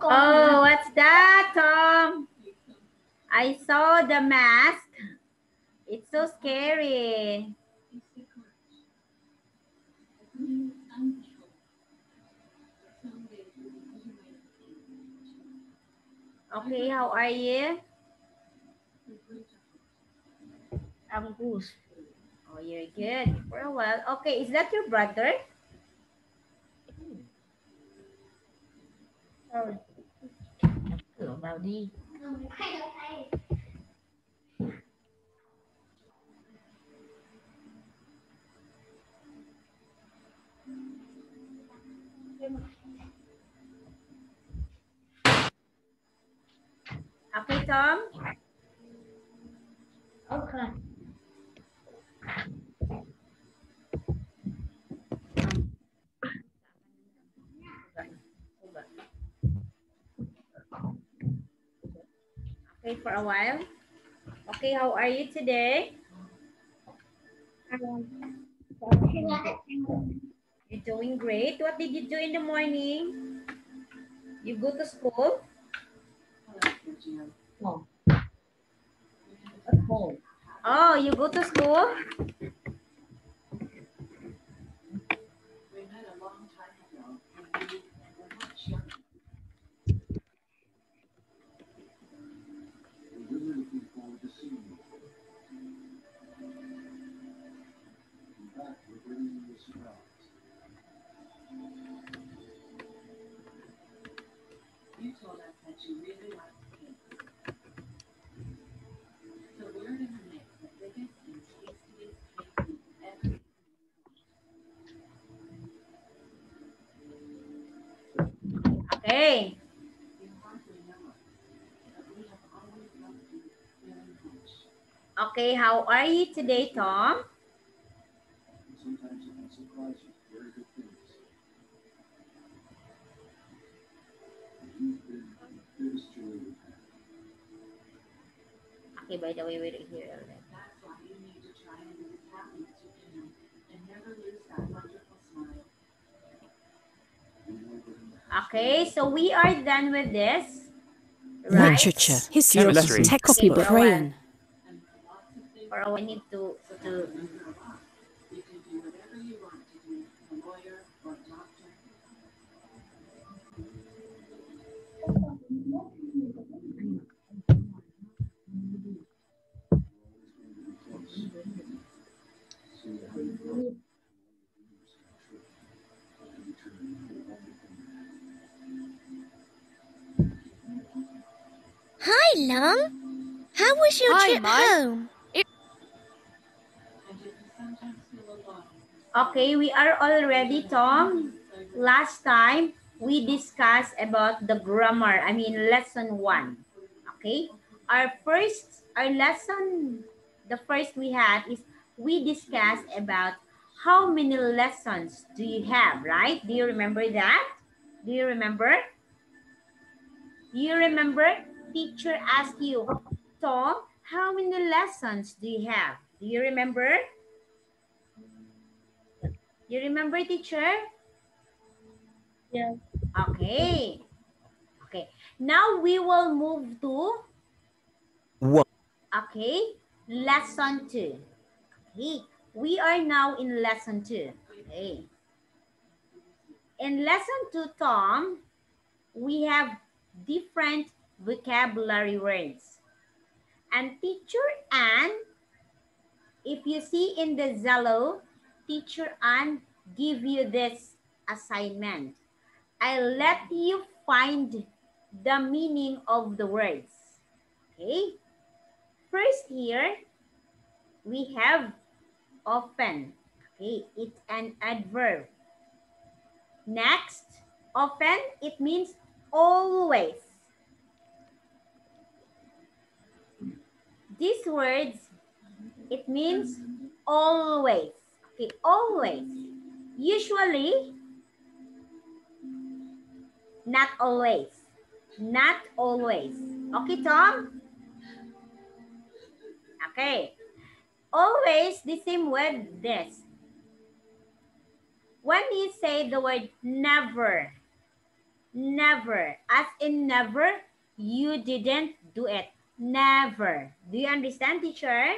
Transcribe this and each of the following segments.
Oh, what's that, Tom? I saw the mask. It's so scary. Okay, how are you? I'm good. Oh, you're good for a while. Okay, is that your brother? Sorry. Cửa vào đi. Okay, Tom? Okay. Okay, for a while. Okay, how are you today? You're doing great. What did you do in the morning? You go to school? No. At home. Oh, you go to school? Okay. Okay, how are you today, Tom? Okay, by the way, wait here. Okay, so we are done with this. Right? Literature, history, textbook, brain. For a while, I need to Hi, Long. How was your Hi, trip Mike. home? Okay, we are all ready, Tom. Last time, we discussed about the grammar. I mean, lesson 1. Okay? Our lesson, the first we had is we discussed about how many lessons do you have, right? Do you remember that? Do you remember? Do you remember? Teacher asked you, Tom, how many lessons do you have? Do you remember? You remember, teacher? Yes. Okay. Okay. Now we will move to, okay, lesson 2. Okay. We are now in lesson 2. Okay. In lesson 2, Tom, we have different vocabulary words. And teacher Anne, if you see in the Zello, teacher Anne give you this assignment. I let you find the meaning of the words. Okay. First here, we have often. Okay, it's an adverb. Next, often, it means always. These words, it means always. Okay, always. Usually, not always. Not always. Okay, Tom? Okay. Always the same word, this. When you say the word never, never, as in never, you didn't do it. Never. Do you understand, teacher?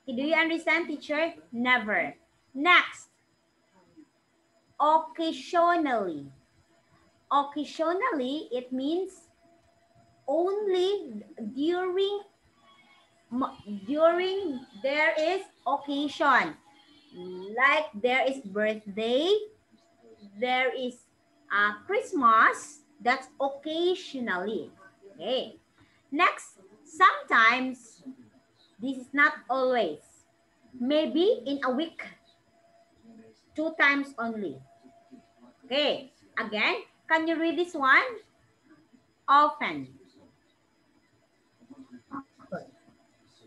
Okay, do you understand, teacher? Never. Next, occasionally. Occasionally, it means only during there is occasion. Like there is birthday, there is Christmas, that's occasionally. Okay. Next, sometimes, this is not always. Maybe in a week, 2 times only. Okay. Again, can you read this one? Often.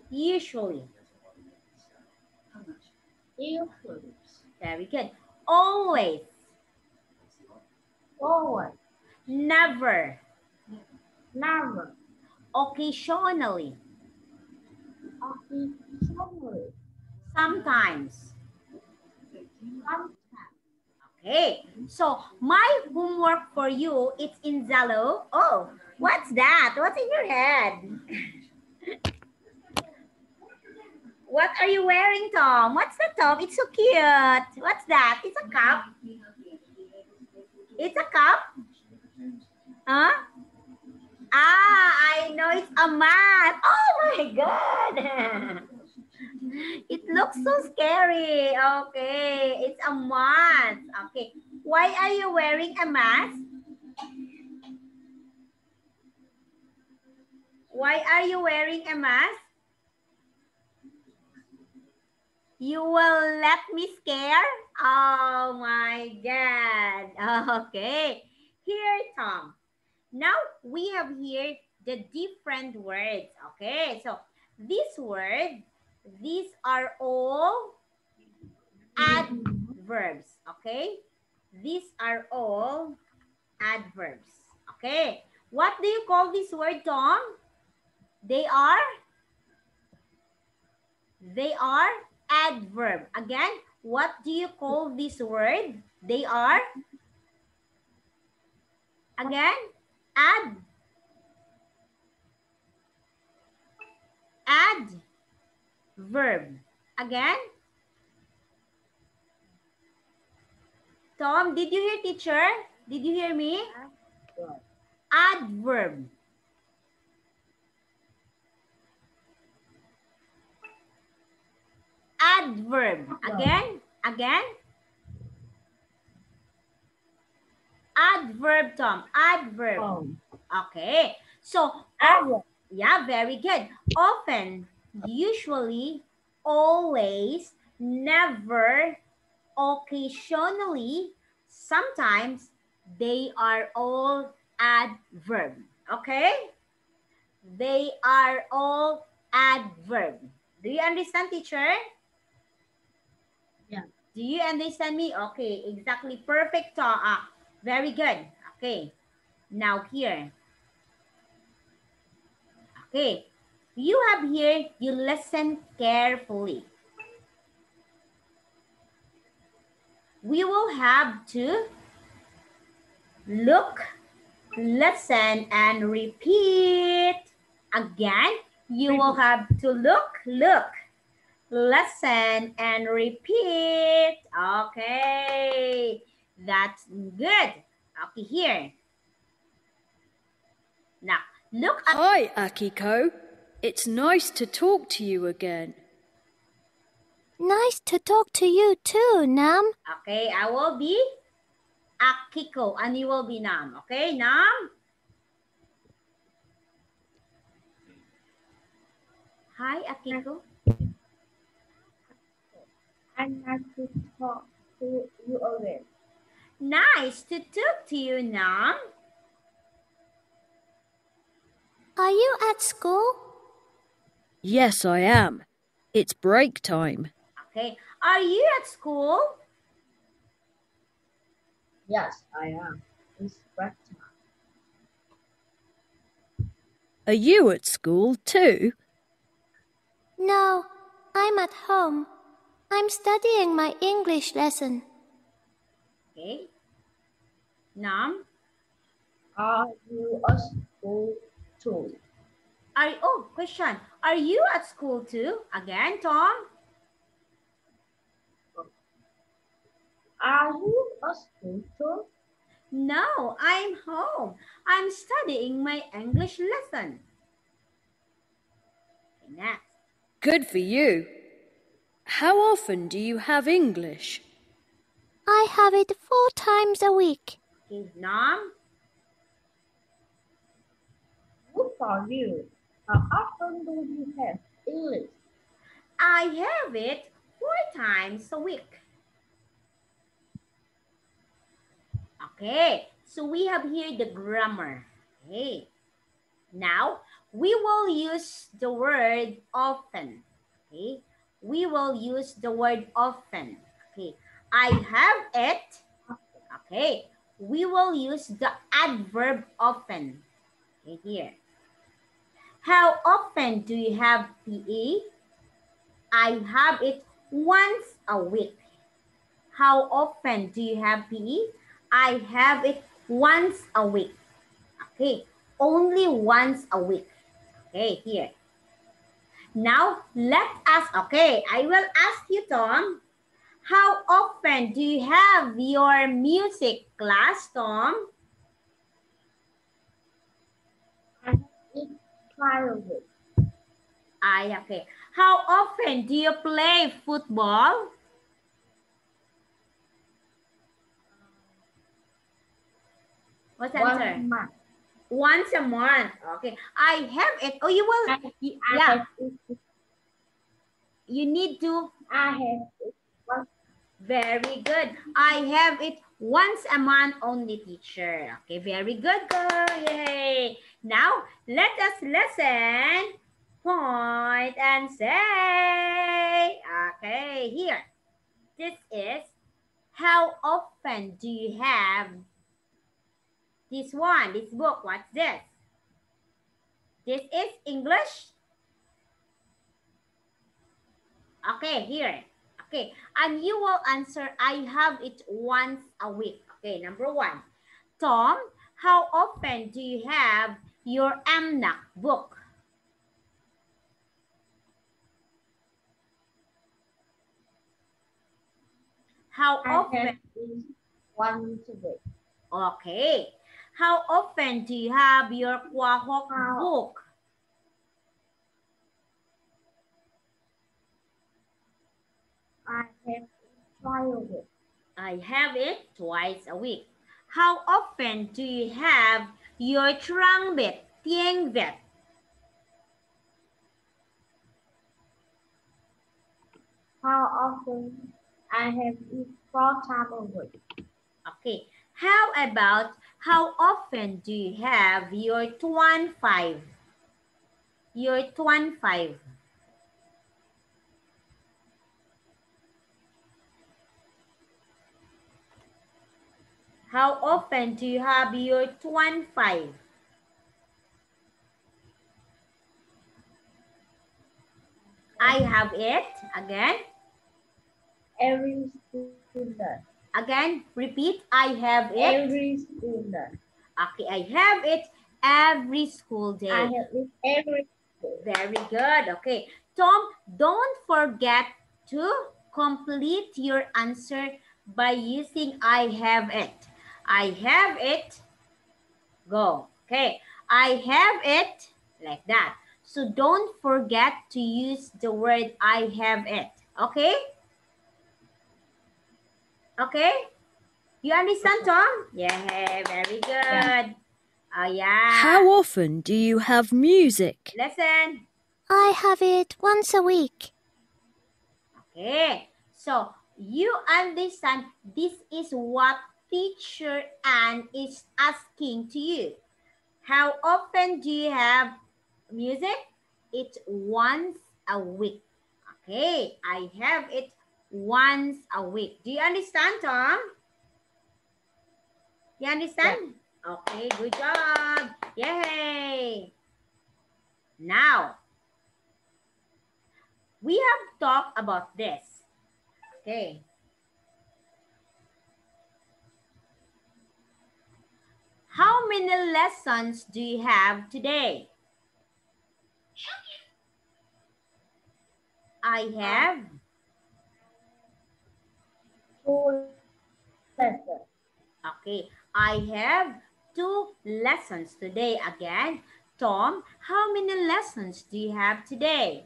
Usually. Usually. Very good. Always. Forward. Never. Never. Occasionally. Occasionally. Sometimes. Sometimes. Okay, so my homework for you, it's in Zello. Oh, what's that? What's in your head? What are you wearing, Tom? What's that, Tom? It's so cute. What's that? It's a cup. It's a cup? Huh? Ah, I know it's a mat. Oh my God. It looks so scary. Okay, it's a mask. Okay, why are you wearing a mask? Why are you wearing a mask? You will let me scare? Oh my God. Okay, here, Tom. Now we have here the different words. Okay, so this word, these are all adverbs. Okay, these are all adverbs. Okay, what do you call this word, Tom? They are adverb. Again, what do you call this word? They are, again, adverb. Again, Tom, did you hear, teacher? Did you hear me? Adverb. Adverb. Again. Adverb. Adverb, Tom. Adverb. Okay. So, Ever. yeah, very good. Often, usually, always, never, occasionally, sometimes, they are all adverb. Okay? They are all adverb. Do you understand, teacher? Yeah. Do you understand me? Okay, exactly. Perfect. Very good. Okay. Now here. Okay. You have here, you listen carefully. We will have to look, listen, and repeat. Again, you will have to look, listen, and repeat. Okay, that's good. Okay, here. Now, look at... Hi, Akiko. It's nice to talk to you again. Nice to talk to you too, Nam. Okay, I will be Akiko and you will be Nam. Okay, Nam? Hi, Akiko. I'm nice to talk to you again. Nice to talk to you, Nam. Are you at school? Yes, I am. It's break time. Okay, are you at school? Yes, I am. It's break time. Are you at school too? No, I'm at home. I'm studying my English lesson. Okay. Nam? Are you at school too? Question. Are you at school too? Again, Tom? Are you at school too? No, I'm home. I'm studying my English lesson. Okay, next. Good for you. How often do you have English? I have it 4 times a week. Okay, Nam? Good for you. How often do you have English? I have it 4 times a week. Okay, so we have here the grammar. Okay, now we will use the word often. Okay, we will use the word often. Okay, I have it. Okay, we will use the adverb often. Okay, here. How often do you have PE? I have it once a week. How often do you have PE? I have it once a week. Okay, only once a week. Okay, here. Now, let us, okay, I will ask you, Tom, how often do you have your music class, Tom? I have it twice a week. Okay. How often do you play football? What's the answer? 1 month. Once a month. Okay. I have it. Oh, you will. Yeah. You need to. I have it once. Very good. I have it once a month only, teacher. Okay, very good, girl. Yay. Now, let us listen, point, and say. Okay, here. This is, how often do you have this one, this book? What's this? This is English. Okay, here. Okay, and you will answer, I have it once a week. Okay, number 1. Tom, how often do you have your AMNAC book? How I often? have it once a week. Okay. How often do you have your Kwahok book? I have it twice a week. I have it twice a week. How often do you have your trumpet? Tiếng Việt. How often I have it 4 times a week. Okay. How about how often do you have your tuan 5? Your tuan 5. How often do you have your tuan 5? I have it. Again. Every student. Again, repeat. I have it. Every student. Okay, I have it every school day. I have it every school. Very good. Okay. Tom, don't forget to complete your answer by using I have it. I have it. Go. Okay. I have it like that. So don't forget to use the word I have it. Okay? Okay? You understand, Tom? Yeah, very good. Oh, yeah. How often do you have music? Listen. I have it once a week. Okay. So, you understand this is what teacher Anne is asking to you. How often do you have music? It's once a week. Okay. I have it once a week. Do you understand, Tom? You understand? Yeah. Okay, good job. Yay! Now, we have talked about this. Okay. How many lessons do you have today? I have 2 lessons. Okay, I have 2 lessons today. Again, Tom, how many lessons do you have today?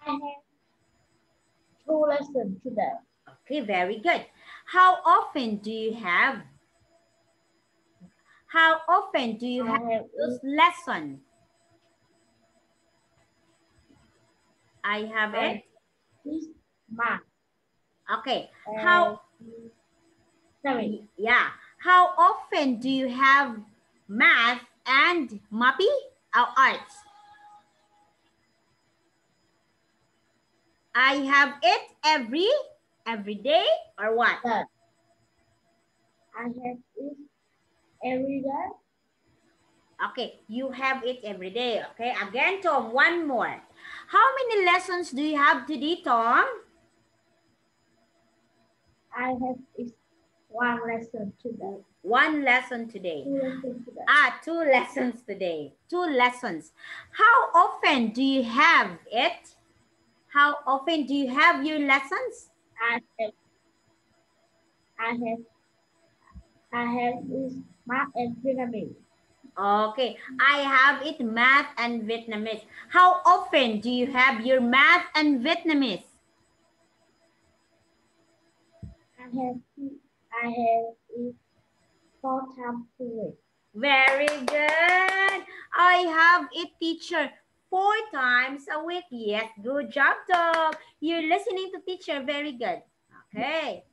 I have 2 lessons today. Okay, very good. How often do you have? How often do you have those lessons? I have it. This month. Okay. How? Sorry. Yeah. How often do you have math and MAPI or arts? I have it every day or what? I have it every day. Okay, you have it every day. Okay, again, Tom, one more. How many lessons do you have today, Tom? I have it 1 lesson today. 1 lesson today. 2 lessons today. 2 lessons today. 2 lessons. How often do you have it? How often do you have your lessons? I have it math and Vietnamese. Okay, I have it math and Vietnamese. How often do you have your math and Vietnamese? I have it 4 times a week. Very good. I have it, teacher, 4 times a week. Yes, good job, Tom. You're listening to teacher. Very good. Okay.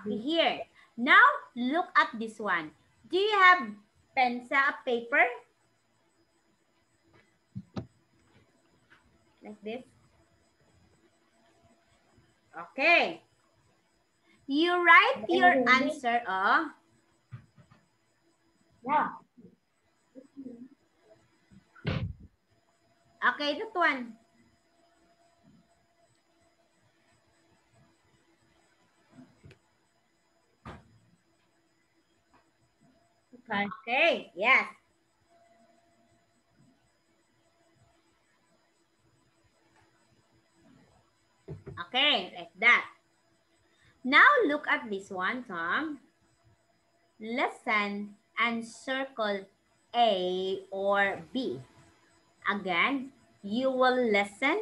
Okay, here. Now, look at this one. Do you have pencil, paper? Like this. Okay. You write your answer. Yeah. Okay, that one. Okay, yes. Okay, like that. Now look at this one, Tom. Listen and circle A or B. Again, you will listen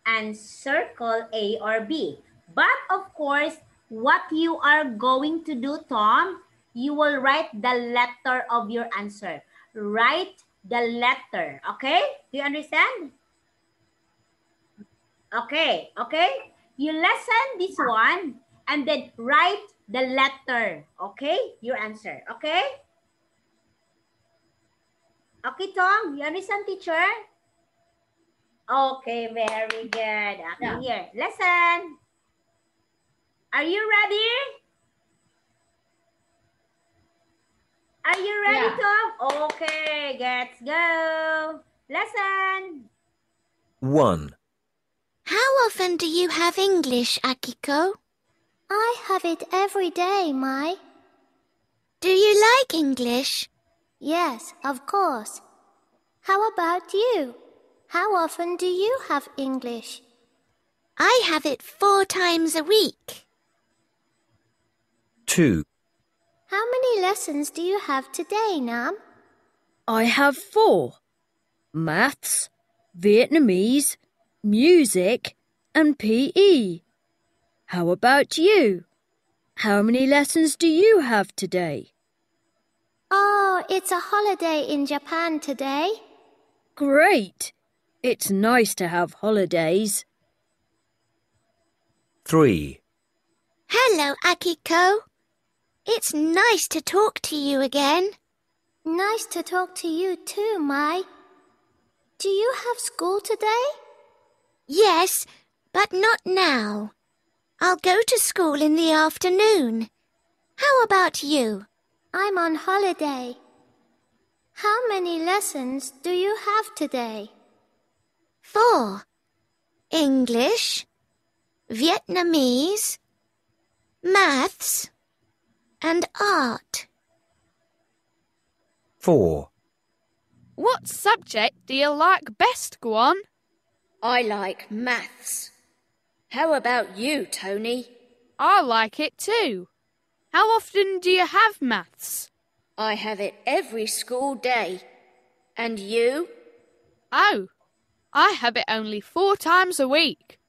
and circle A or B. But of course, what you are going to do, Tom, you will write the letter of your answer. Write the letter, okay? Do you understand? Okay, okay? You lesson this one and then write the letter, okay? Your answer, okay? Okay, Tom, you understand, teacher? Okay, very good. Okay, here, lesson. Are you ready? Are you ready, Tom? Okay, let's go. Lesson. 1. How often do you have English, Akiko? I have it every day, Mai. Do you like English? Yes, of course. How about you? How often do you have English? I have it 4 times a week. 2. How many lessons do you have today, Nam? I have 4. Maths, Vietnamese, music and PE. How about you? How many lessons do you have today? Oh, it's a holiday in Japan today. Great! It's nice to have holidays. 3. Hello, Akiko. It's nice to talk to you again. Nice to talk to you too, Mai. Do you have school today? Yes, but not now. I'll go to school in the afternoon. How about you? I'm on holiday. How many lessons do you have today? 4. English, Vietnamese, maths, and art. 4. What subject do you like best, Guan? I like maths. How about you, Tony? I like it too. How often do you have maths? I have it every school day. And you? Oh, I have it only 4 times a week.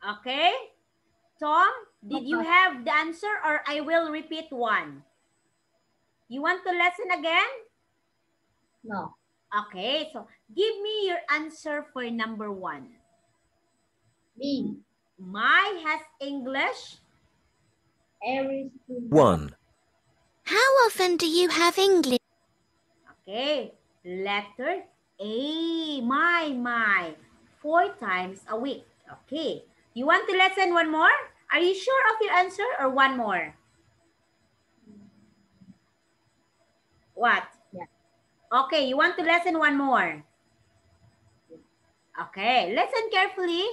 Okay. Tom, did you have the answer or I will repeat one? You want to listen again? No. Okay, so give me your answer for number 1. Me. Mai has English. Every student. 1. How often do you have English? Okay, letter A. My. 4 times a week. Okay. You want to listen one more? Are you sure of your answer or one more? What? Yeah. Okay, you want to listen one more? Okay, listen carefully.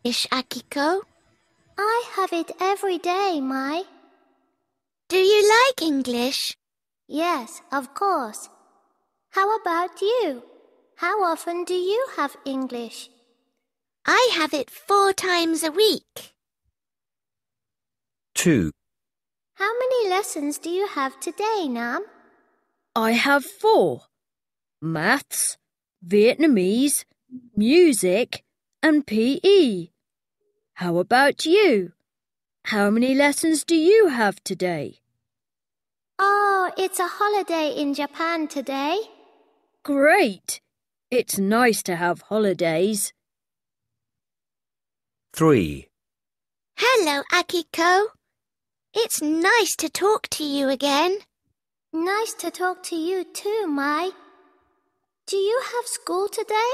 Akiko? I have it every day, Mai. Do you like English? Yes, of course. How about you? How often do you have English? I have it 4 times a week. 2. How many lessons do you have today, Nam? I have 4. Maths, Vietnamese, music and PE. How about you? How many lessons do you have today? Oh, it's a holiday in Japan today. Great! It's nice to have holidays. 3. Hello, Akiko. It's nice to talk to you again. Nice to talk to you too, Mai. Do you have school today?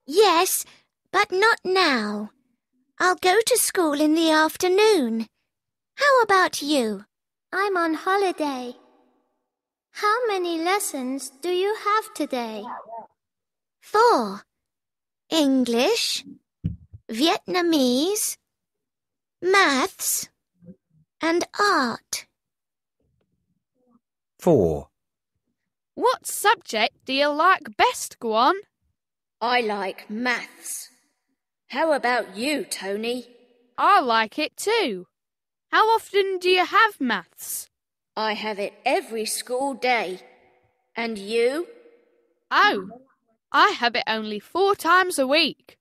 Yes, but not now. I'll go to school in the afternoon. How about you? I'm on holiday. How many lessons do you have today? 4. English, Vietnamese, maths, and art. 4. What subject do you like best, Guan? I like maths. How about you, Tony? I like it too. How often do you have maths? I have it every school day. And you? Oh, I have it only 4 times a week.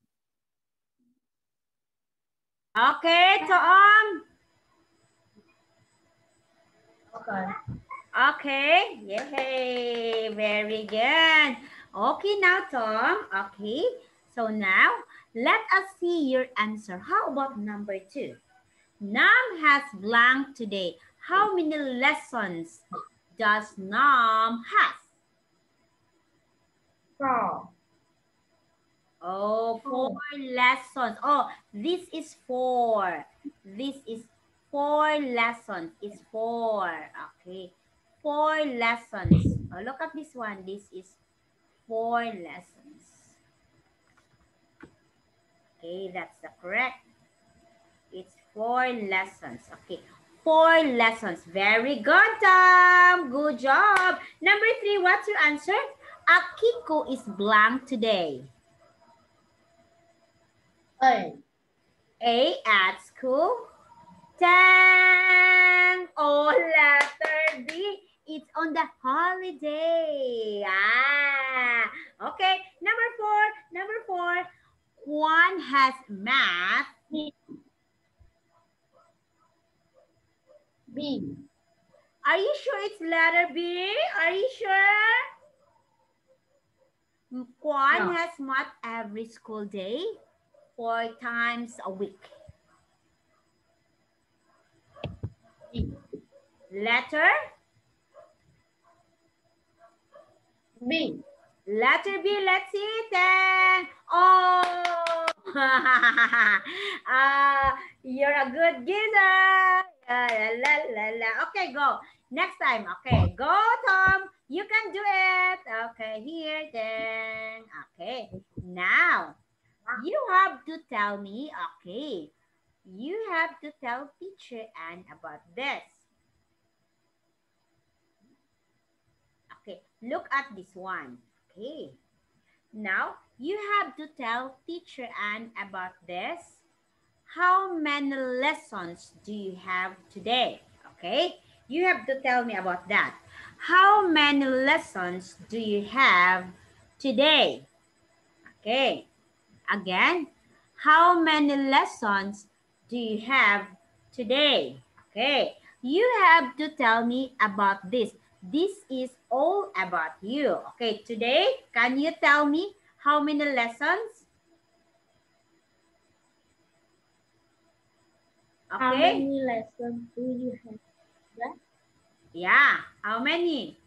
Okay, Tom. Okay. Okay. Yay. Very good. Okay, now, Tom. Okay. So now, let us see your answer. How about number 2? Nam has blank today. How many lessons does Nam have? 4. Oh, 4 lessons. Oh, this is 4. This is 4 lessons. It's 4. Okay. 4 lessons. Oh, look at this one. This is 4 lessons. Okay, that's the correct. It's 4 lessons. Okay. 4 lessons. Very good, Tom. Good job. Number 3, what's your answer? Akiko is blank today. A. A at school. Tang. Oh, letter B. It's on the holiday. Ah. Okay. Number 4. Juan has math. B. Are you sure it's letter B? Are you sure? Juan has math every school day, 4 times a week. B. Letter? B. Letter B, let's see it then. Oh, you're a good geezer. Okay, go. Next time. Okay, go, Tom. You can do it. Okay, here then. Okay, now you have to tell me. Okay, you have to tell teacher Anne about this. Okay, look at this one. Okay, now you have to tell teacher Anne about this. How many lessons do you have today? Okay, you have to tell me about that. How many lessons do you have today? Okay, again, how many lessons do you have today? Okay, you have to tell me about this. This is all about you. Okay, today, can you tell me how many lessons? Okay. How many lessons do you have? Yeah, how many?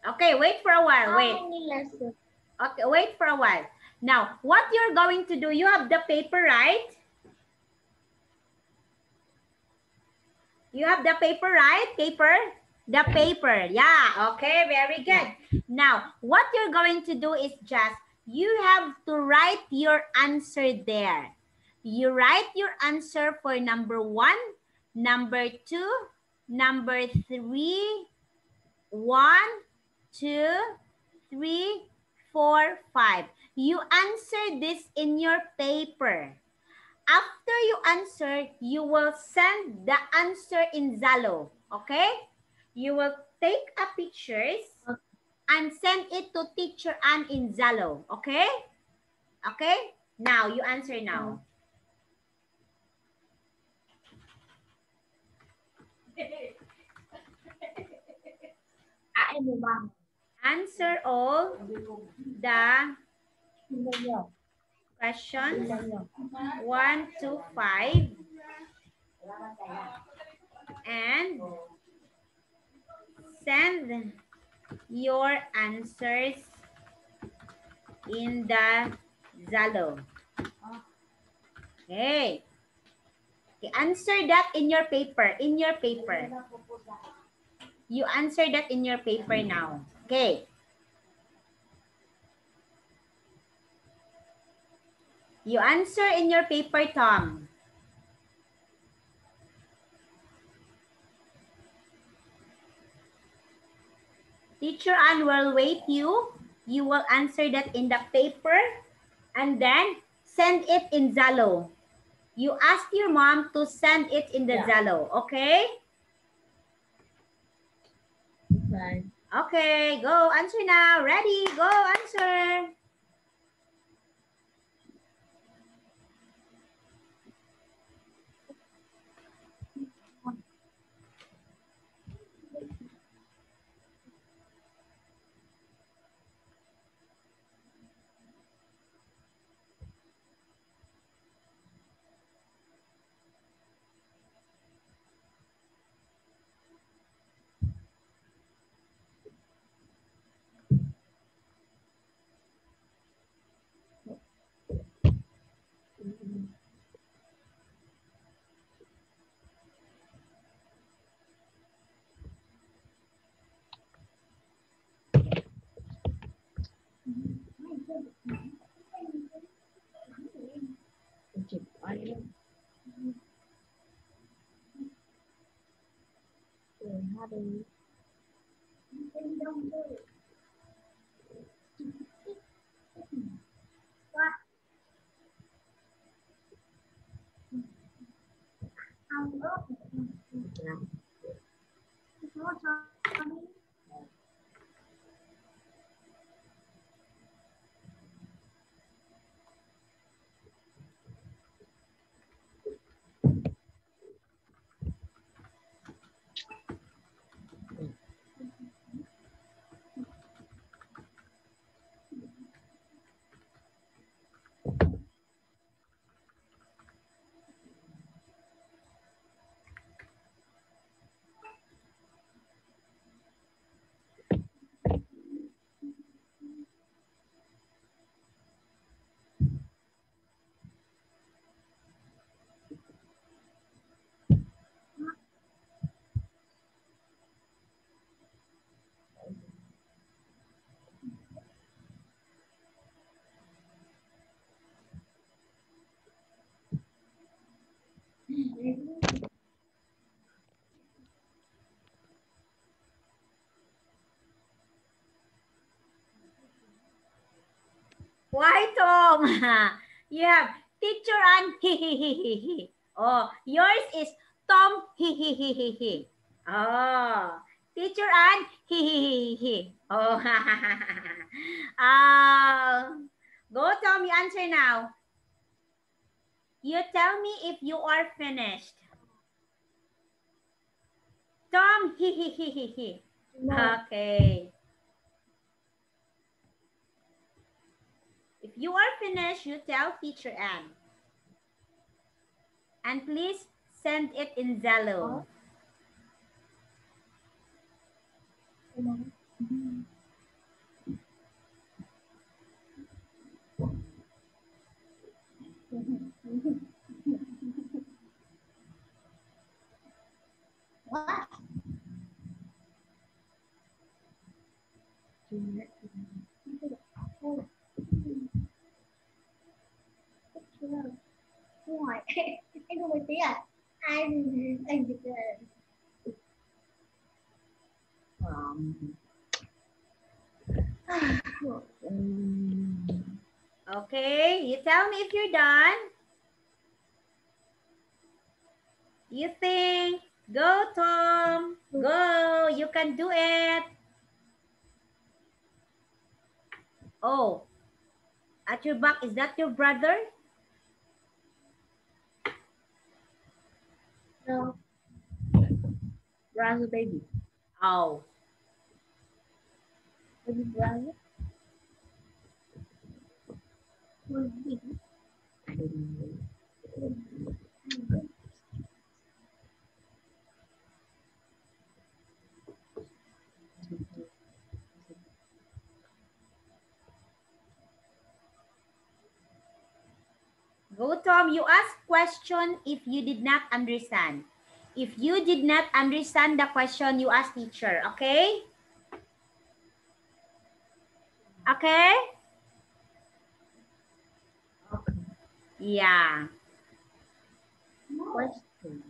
Okay, wait for a while. Wait. How many lessons? Okay, wait for a while. Now, what you're going to do, you have the paper, right? You have the paper, right? Paper? The paper. Yeah, okay, very good. Now, what you're going to do is just, you have to write your answer there. You write your answer for number 1, number 2, number 3, 1, 2, 3, 4, 5. You answer this in your paper. After you answer, you will send the answer in Zalo. Okay? You will take a pictures and send it to teacher Anne in Zalo. Okay? Okay? Now, you answer now. Answer all the questions 1 to 5 and send your answers in the Zalo. Okay. Okay. Answer that in your paper. In your paper. You answer that in your paper now. Okay. You answer in your paper, Tom. Teacher Anne will wait you. You will answer that in the paper and then send it in Zalo. You ask your mom to send it in the Zalo, okay? Okay. Okay, go answer now. Ready? Go answer. Why, Tom? You have teacher and he. Oh, yours is Tom he. Oh, teacher and he. Oh, go Tom, you answer now. You tell me if you are finished. Tom he. Okay. If you are finished, you tell teacher Anne. And please send it in Zello. What? Hỏi anh không một tí à? Anh dịch Okay, you tell me if you're done. You think? Go, Tom. Go. You can do it. Oh, at your back, is that your brother? No. Brother, baby. Oh. Baby brother? Go, Tom. You ask question if you did not understand. If you did not understand the question, you ask teacher, okay? Okay? Yeah. Question.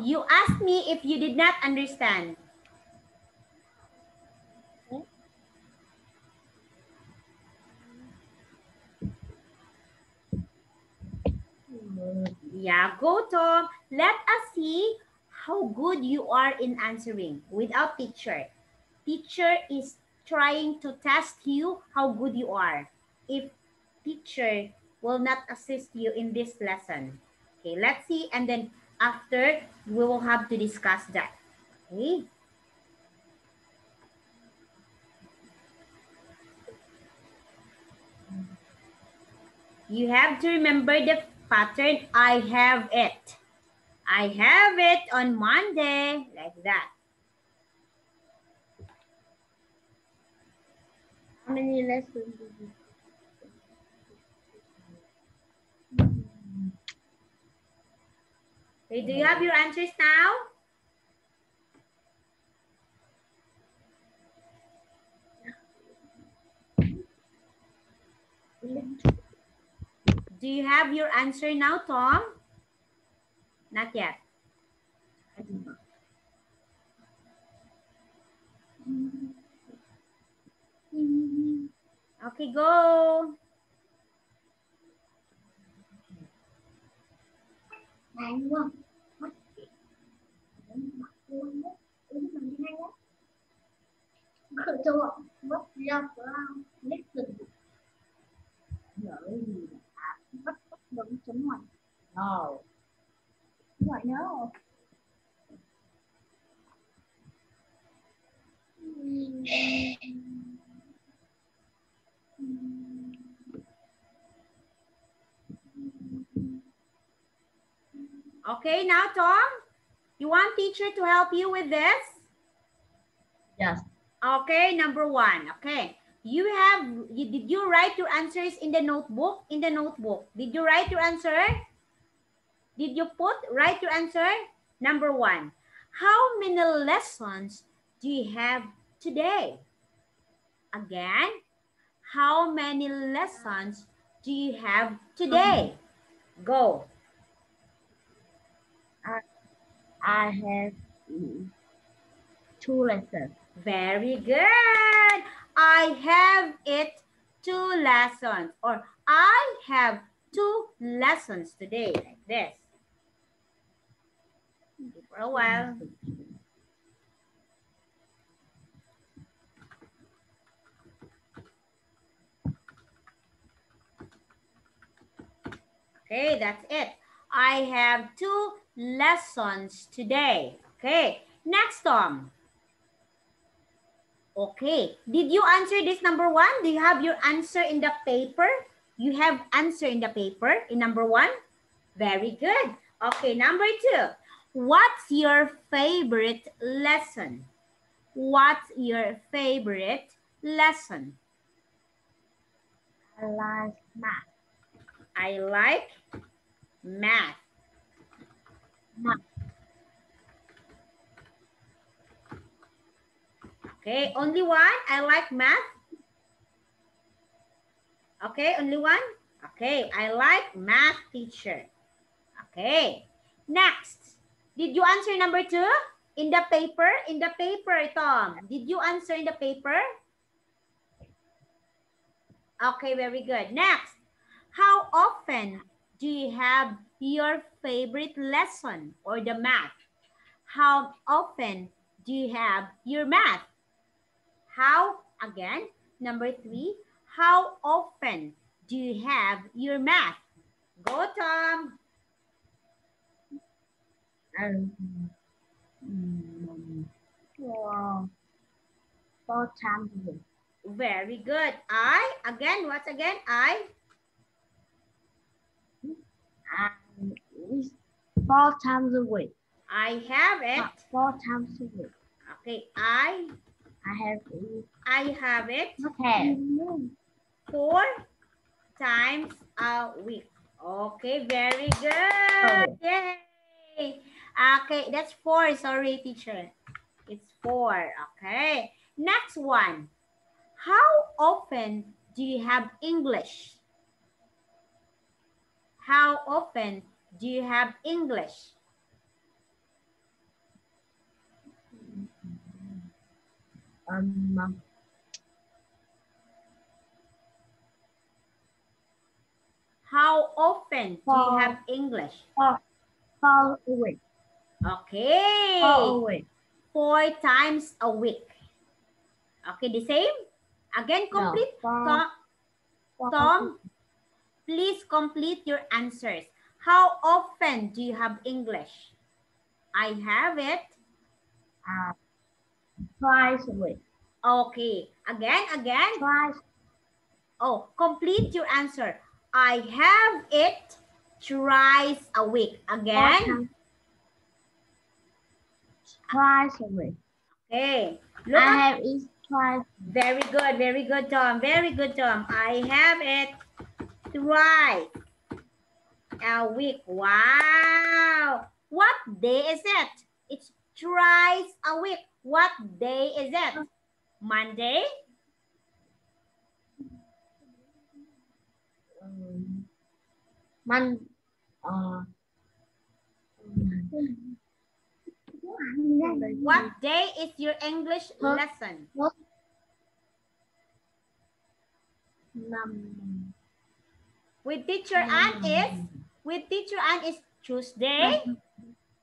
You asked me if you did not understand. Yeah, go Tom. Let us see how good you are in answering without picture. teacher is trying to test you how good you are. If teacher will not assist you in this lesson. Okay, let's see. And then after, we will have to discuss that. Okay. You have to remember the pattern. I have it. I have it on Monday, like that. How many lessons did you? Okay, do you have your answers now? Do you have your answer now, Tom? Not yet. Okay, go. Nhanh quá. Mất cho mất ra listen. Nhớ gì mất đúng chấm ngoài. No. Right now. Okay, now Tom, you want teacher to help you with this? Yes. Okay, number 1. Okay, did you write your answers in the notebook? In the notebook, did you write your answer? Did you write your answer? Number 1, how many lessons do you have today? Again, how many lessons do you have today? Go. I have 2 lessons. Very good. I have it 2 lessons, or I have 2 lessons today, like this. For a while. Okay, that's it. I have 2 lessons today. Okay, next, Tom. Okay, did you answer this number 1? Do you have your answer in the paper? You have answer in the paper in number 1? Very good. Okay, number 2. What's your favorite lesson? What's your favorite lesson? I like math. I like math. Math. Okay, only 1. I like math. Okay, only 1. Okay, I like math, teacher. Okay, next. Did you answer number 2? In the paper? In the paper, Tom. Did you answer in the paper? Okay, very good. Next. How often do you have your favorite lesson or the math? How often do you have your math? How, again, number 3, how often do you have your math? Go, Tom. 4 times a week. Very good. Again, what's again? And it's 4 times a week. I have it. 4 times a week. Okay, I have it. I have it Okay. 4 times a week. Okay, very good. Yay. Okay, that's 4. Sorry, teacher. It's 4. Okay. Next one. How often do you have English? How often do you have English? How often do you have English? 4 a week. Okay. 4 a week. 4 times a week. Okay, the same? Again, complete. No. Tom, please complete your answers. How often do you have English? I have it. Twice a week. Okay, again. Twice. Oh, complete your answer. I have it thrice a week. Again. Twice a week. Okay. Look I up. have it twice. Very good, Tom. Very good, Tom. I have it thrice a week. Wow. What day is it? It's thrice a week. What day is it? Monday? What day is your English lesson? With teacher Ann is Tuesday.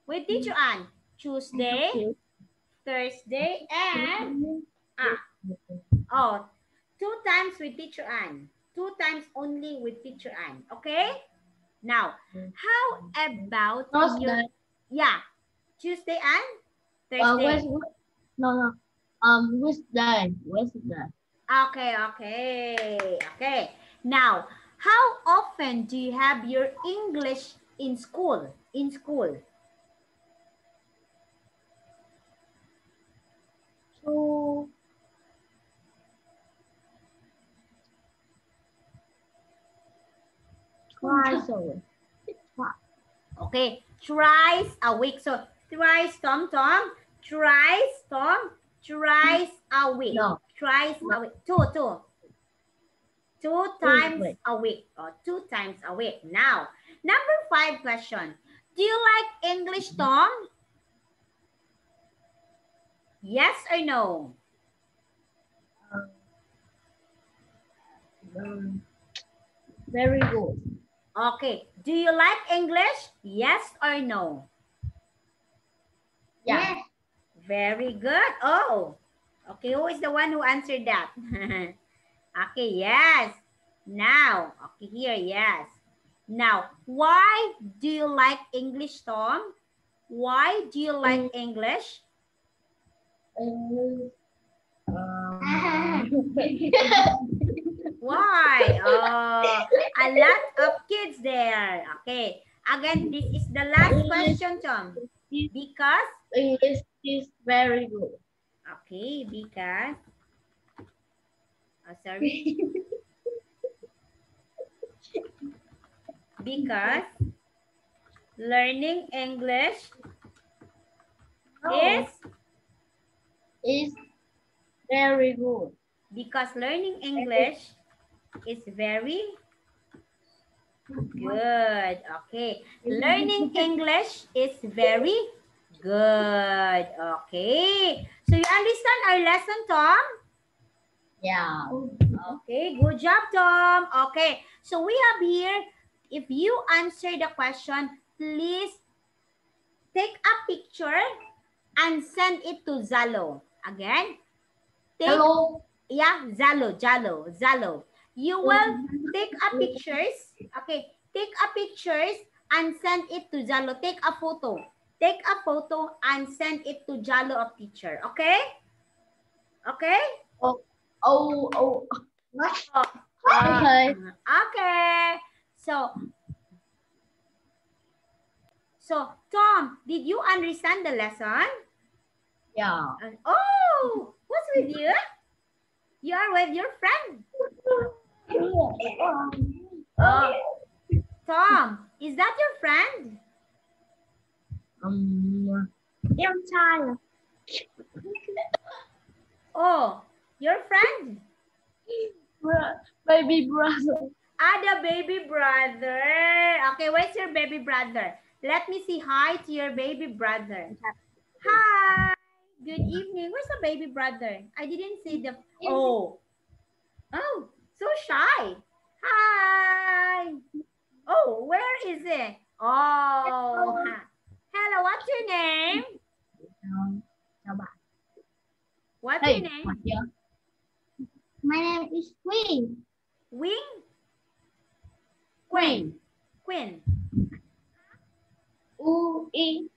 With teacher Ann, Tuesday, Thursday, and 2 times with teacher Ann. 2 times only with teacher Ann. Okay? Now, how about your... Yeah. Tuesday and Thursday. Wednesday. Okay. Now, how often do you have your English in school? Twice a week. Okay, thrice a week. So, thrice, Tom. Thrice, Tom. Thrice a week. No. Thrice a week. Two times a week. Or 2 times a week. Now, number 5 question. Do you like English, Tom? Yes or no? Very good. Okay. Do you like English? Yes or no? Yeah. Very good. Oh. Okay, who is the one who answered that? Okay, yes. Now, okay, here, yes. Now, why do you like English, Tom? Why do you like English? Why? Oh, a lot of kids there. Okay. Again, this is the last question, Tom. Because? English is very good. Okay, because? Oh, sorry. Because learning English is very good. Because learning English is very good. Okay. Learning English is very good. Okay. So you understand our lesson, Tom? Yeah. Okay. Good job, Tom. Okay. So we have here, if you answer the question, please take a picture and send it to Zalo. Again. Hello. Yeah, Zalo. You will take a pictures. Okay, take a pictures and send it to Zalo. Take a photo. Take a photo and send it to Zalo of teacher. Okay? Okay? Okay. Okay. So Tom, did you understand the lesson? Yeah. Oh, what's with you? You are with your friend. Tom, is that your friend? Em trai. Oh, your friend? Baby brother. The baby brother. Okay, where's your baby brother? Let me say hi to your baby brother. Hi. Good evening. Where's the baby brother? I didn't see the... Oh, so shy. Hi. Oh, where is it? Oh, hello. What's your name? What's your name? My name is Queen. Wing? Queen. Queen. U-E.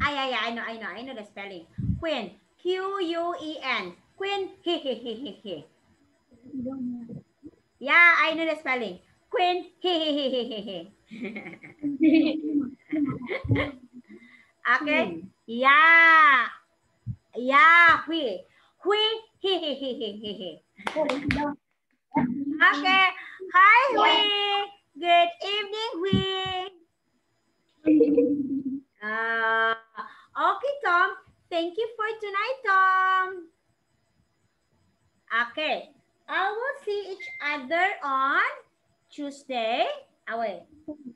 I know the spelling. Queen. Q-U-E-N. Queen. He. Yeah, I know the spelling. Queen. He. Okay. Yeah. Yeah. He. He. Okay. Hi, Hui. Good evening, Hui. Okay, Tom. Thank you for tonight, Tom. Okay. I will see each other on Tuesday.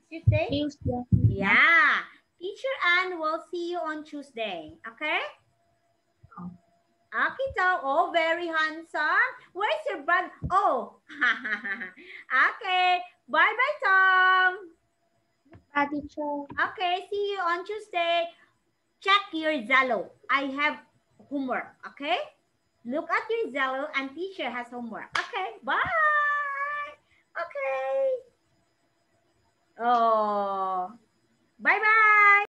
Tuesday? Tuesday. Yeah. Teacher Ann will see you on Tuesday. Okay? Okay, Tom. Oh, very handsome. Where's your brother? Oh. Okay. Bye-bye, Tom. Bye, teacher. Okay, see you on Tuesday. Check your Zello. I have homework, okay? Look at your Zello and teacher has homework. Okay, bye.